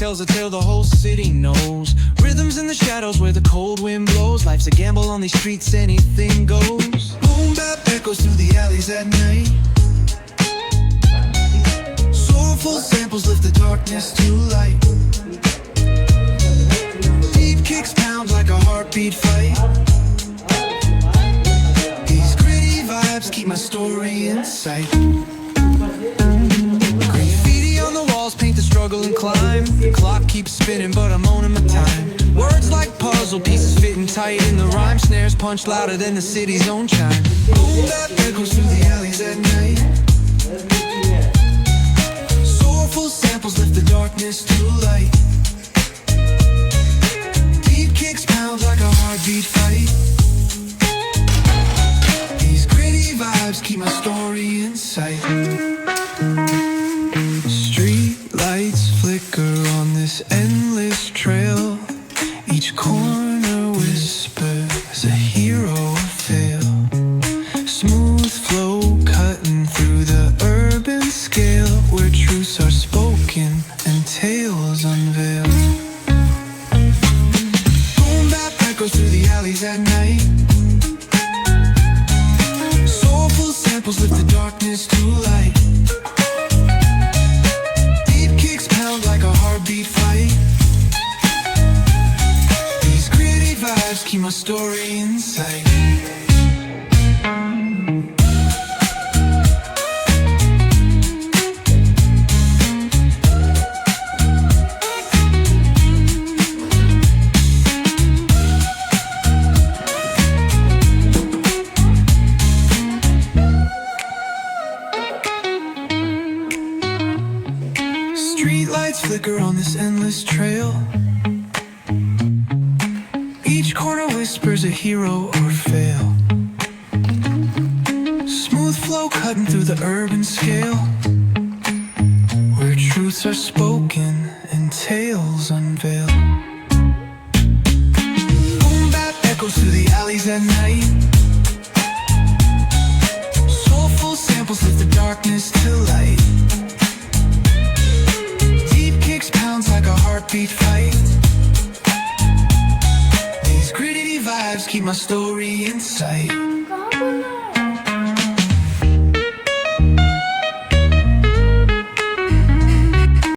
tells a tale the whole city knows. Rhythms in the shadows where the cold wind blows. Life's a gamble on these streets, anything goes. Boom bap echoes through the alleys at night. Soulful samples lift the darkness to light. Deep kicks pound like a heartbeat fight. These gritty vibes keep my story in sight. Graffiti on the walls paint the struggle and climb. The clock keeps spinning but I'm owning my time. Words like puzzle pieces fitting tight in the rhyme. Snares punch louder than the city's own chime. Boom bap echoes through the alleys at night. Soulful samples lift the darkness to light. Deep kicks pound like a heartbeat fight. These gritty vibes keep my story in sight. Street lights flicker on this endless trail. Each corner whispers a hero of fail. Smooth flow cutting through the urban scale, where truths are spoken and tales unveiled. Boom bap echoes through the alleys at night. Soulful samples lift the darkness to light. Deep kicks pound like a heartbeat fight. These gritty vibes keep my story in sight. Streetlights flicker on this endless trail. Each corner whispers a hero or fail. Smooth flow cutting through the urban scale, where truths are spoken and tales unveiled. Boom bap echoes through the alleys at night. Soulful samples lift the darkness to light. Pounds like a heartbeat fight. These gritty vibes keep my story in sight.